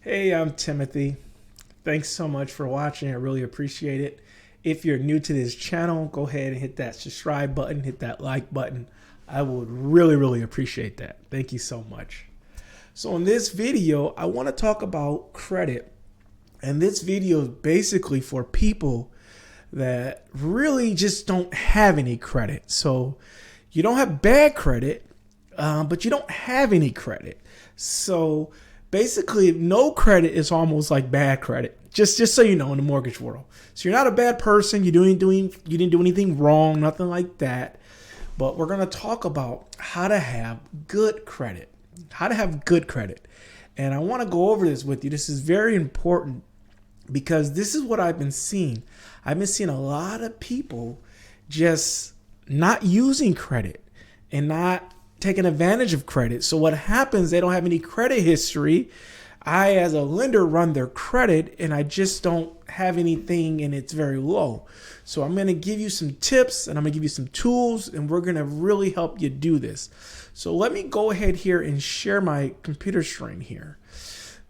Hey, I'm Timothy. Thanks so much for watching. I really appreciate it. If you're new to this channel, go ahead and hit that subscribe button, hit that like button. I would really appreciate that. Thank you so much. So in this video, I want to talk about credit. And this video is basically for people that really just don't have any credit. So you don't have bad credit, but you don't have any credit. So basically, no credit is almost like bad credit. Just so you know, in the mortgage world. So you're not a bad person. You didn't do anything wrong, nothing like that. But we're gonna talk about how to have good credit. How to have good credit. And I want to go over this with you. This is very important because this is what I've been seeing. I've been seeing a lot of people just not using credit and not taking advantage of credit. So what happens, they don't have any credit history. I, as a lender, run their credit and I just don't have anything and it's very low. So I'm going to give you some tips and I'm going to give you some tools and we're going to really help you do this. So let me go ahead here and share my computer screen here.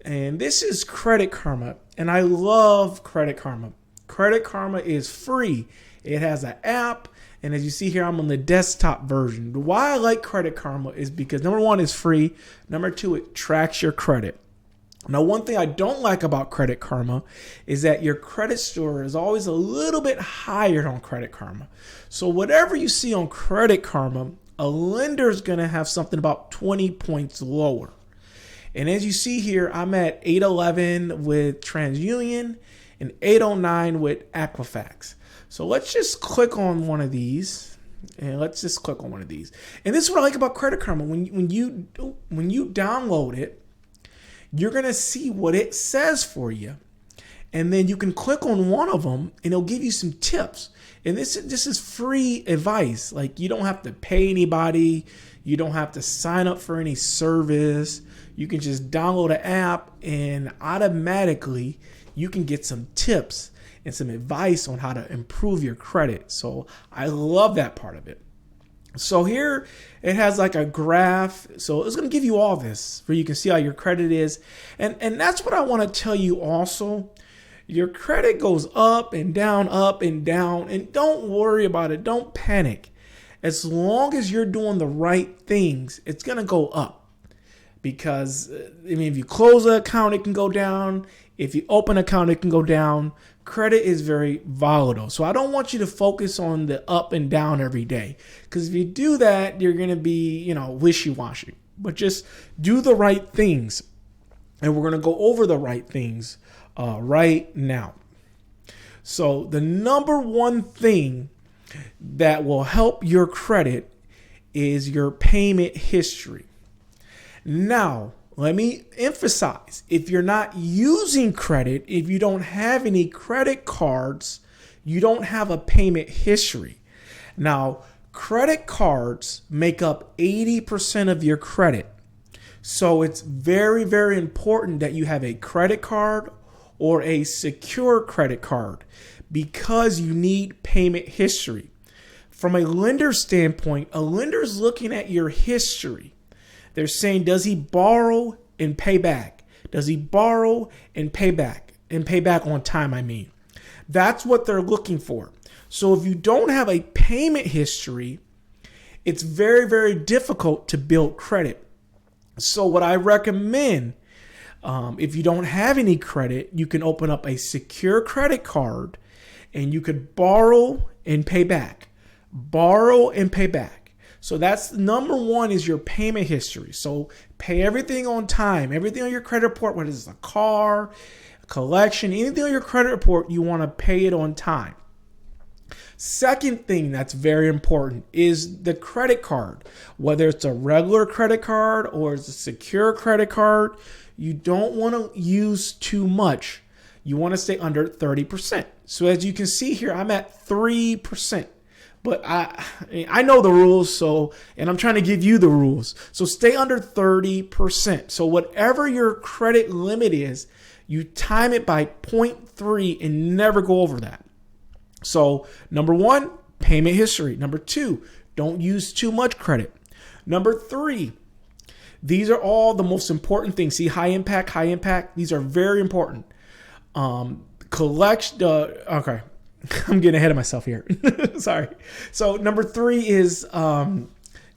And this is Credit Karma, and I love Credit Karma. Credit Karma is free. It has an app, and as you see here, I'm on the desktop version. Why I like Credit Karma is because number one, it's free. Number two, it tracks your credit. Now, one thing I don't like about Credit Karma is that your credit score is always a little bit higher on Credit Karma. So whatever you see on Credit Karma, a lender is going to have something about 20 points lower. And as you see here, I'm at 811 with TransUnion and 809 with Equifax. So let's just click on one of these. And let's just click on one of these. And this is what I like about Credit Karma. When you download it, you're going to see what it says for you. And then you can click on one of them and it'll give you some tips. And this is free advice. Like, you don't have to pay anybody. You don't have to sign up for any service. You can just download an app and automatically you can get some tips and some advice on how to improve your credit. So I love that part of it. So here it has like a graph. So it's going to give you all this where you can see how your credit is. And that's what I want to tell you also. Your credit goes up and down, and don't worry about it. Don't panic. As long as you're doing the right things, it's going to go up. Because, if you close an account, it can go down. If you open an account, it can go down. Credit is very volatile. So I don't want you to focus on the up and down every day. Because if you do that, you're going to be, wishy-washy. But just do the right things. And we're going to go over the right things right now. So the number one thing that will help your credit is your payment history. Now, let me emphasize, if you're not using credit, if you don't have any credit cards, you don't have a payment history. Now, credit cards make up 80% of your credit. So it's very important that you have a credit card or a secure credit card because you need payment history. From a lender standpoint, a lender is looking at your history. They're saying, does he borrow and pay back? Does he borrow and pay back? And pay back on time, That's what they're looking for. So if you don't have a payment history, it's very difficult to build credit. So what I recommend, if you don't have any credit, you can open up a secure credit card and you could borrow and pay back. Borrow and pay back. So that's number one is your payment history. So pay everything on time, everything on your credit report, whether it's a car, a collection, anything on your credit report, you want to pay it on time. Second thing that's very important is the credit card. Whether it's a regular credit card or it's a secure credit card, you don't want to use too much. You want to stay under 30%. So as you can see here, I'm at 3%. But I know the rules, and I'm trying to give you the rules. So stay under 30%. So whatever your credit limit is, you time it by 0.3 and never go over that. So number one, payment history. Number two, don't use too much credit. Number three, These are all the most important things. See, high impact, high impact. These are very important. Okay. I'm getting ahead of myself here. Sorry. So number 3 is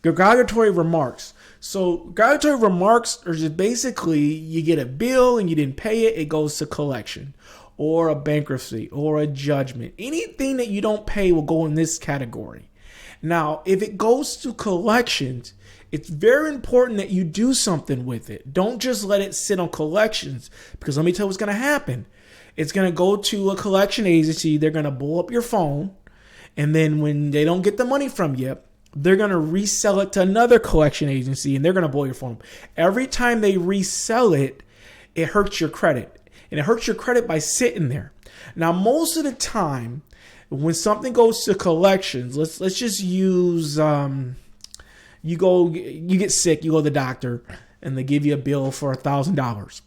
congratulatory remarks. So congratulatory remarks are just basically you get a bill and you didn't pay it, it goes to collection or a bankruptcy or a judgment. Anything that you don't pay will go in this category. Now, if it goes to collections, it's very important that you do something with it. Don't just let it sit on collections, because let me tell you what's going to happen. It's going to go to a collection agency. They're going to blow up your phone. And then when they don't get the money from you, they're going to resell it to another collection agency and they're going to blow your phone. Every time they resell it, it hurts your credit. And it hurts your credit by sitting there. Now, most of the time, when something goes to collections, let's just use you get sick, you go to the doctor, and they give you a bill for $1,000.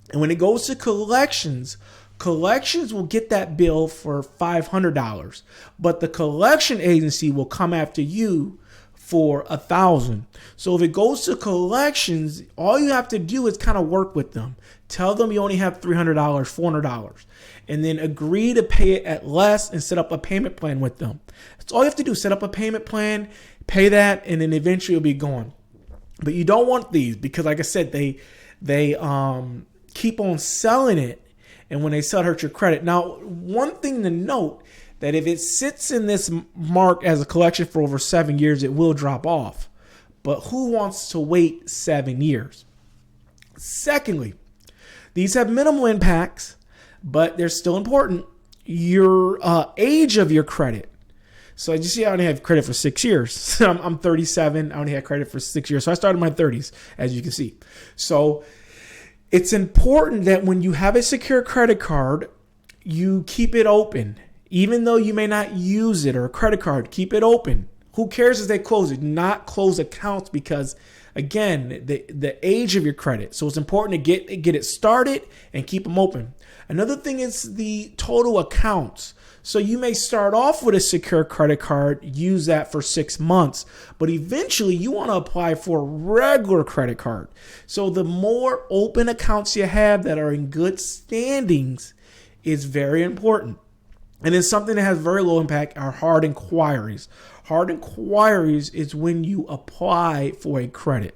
And when it goes to collections will get that bill for $500, but the collection agency will come after you for $1,000. So if it goes to collections, all you have to do is kind of work with them. Tell them you only have $300, $400, and then agree to pay it at less and set up a payment plan with them. That's all you have to do. Set up a payment plan, pay that, and then eventually it'll be gone. But you don't want these because, like I said, they keep on selling it, and when they sell it, hurt your credit. Now, one thing to note, that if it sits in this mark as a collection for over 7 years, it will drop off. But who wants to wait 7 years? Secondly, these have minimal impacts, but they're still important. Your age of your credit. So as you see, I only have credit for 6 years. So I'm 37. I only had credit for 6 years. So I started in my 30s, as you can see. So it's important that when you have a secure credit card, you keep it open. Even though you may not use it, or a credit card, keep it open. Who cares if they close it? Not close accounts because, again, the age of your credit. So it's important to get it started and keep them open. Another thing is the total accounts. So you may start off with a secure credit card, use that for 6 months, but eventually you want to apply for a regular credit card. So the more open accounts you have that are in good standings is very important. And then something that has very low impact are hard inquiries. Hard inquiries is when you apply for a credit.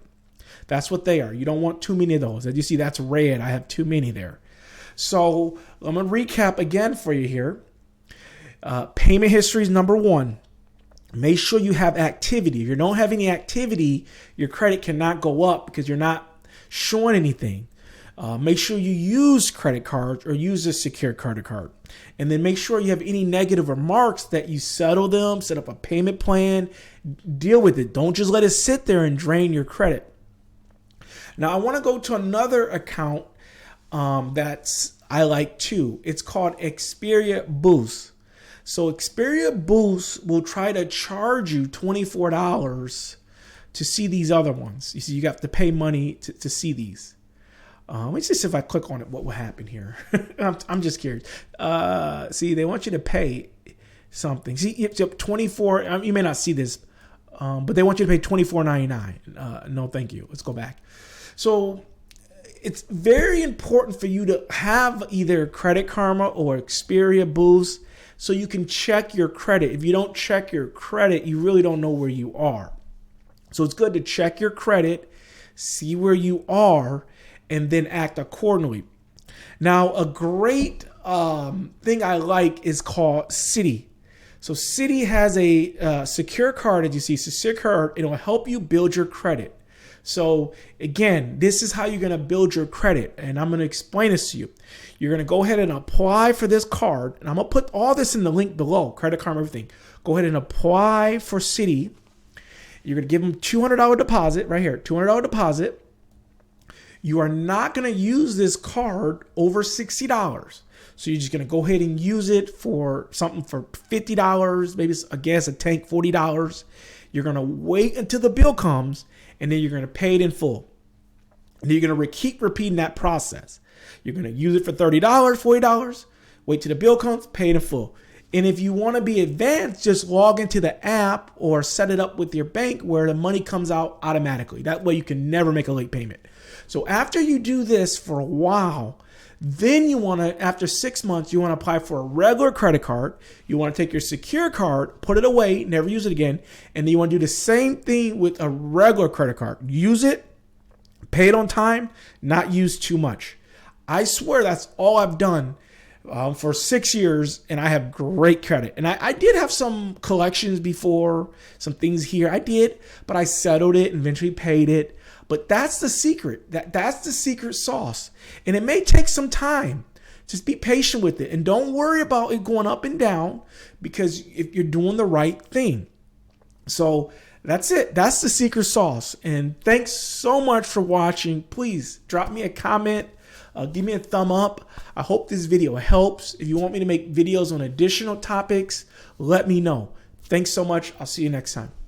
That's what they are. You don't want too many of those. As you see, that's red. I have too many there. So I'm going to recap again for you here. Payment history is number 1. Make sure you have activity. If you don't have any activity, your credit cannot go up because you're not showing anything. Make sure you use credit cards or use a secure credit card. And then make sure you have any negative remarks that you settle them, set up a payment plan, deal with it. Don't just let it sit there and drain your credit. Now, I want to go to another account that's I like too. It's called Experian Boost. So Experian Boost will try to charge you $24 to see these other ones. You see, you got to pay money to see these. Let's just see if I click on it, what will happen here. I'm just curious. See, they want you to pay something. See, it's up 24. You may not see this, but they want you to pay $24.99. No, thank you. Let's go back. So it's very important for you to have either Credit Karma or Experian Boost so you can check your credit. If you don't check your credit, you really don't know where you are. So it's good to check your credit, see where you are, and then act accordingly. Now, a great thing I like is called Citi. So Citi has a secure card, as you see, it's a secure card. It'll help you build your credit. So again, this is how you're going to build your credit. And I'm going to explain this to you. You're going to go ahead and apply for this card. And I'm going to put all this in the link below, Credit Karma, everything. Go ahead and apply for Citi. You're going to give them $200 deposit right here, $200 deposit. You are not going to use this card over $60. So you're just going to go ahead and use it for something for $50, maybe a gas, a tank, $40. You're going to wait until the bill comes, and then you're going to pay it in full. And then you're going to keep repeating that process. You're going to use it for $30, $40, wait till the bill comes, pay it in full. And if you want to be advanced, just log into the app or set it up with your bank where the money comes out automatically. That way you can never make a late payment. So after you do this for a while, then you want to, after 6 months, you want to apply for a regular credit card. You want to take your secure card, put it away, never use it again. And then you want to do the same thing with a regular credit card. Use it, pay it on time, not use too much. I swear that's all I've done for 6 years, and I have great credit. And I did have some collections before, some things here I did, but I settled it and eventually paid it. But that's the secret. That's the secret sauce. And it may take some time. Just be patient with it. And don't worry about it going up and down, because if you're doing the right thing. So that's it. That's the secret sauce. And thanks so much for watching. Please drop me a comment. Give me a thumb up. I hope this video helps. If you want me to make videos on additional topics, let me know. Thanks so much. I'll see you next time.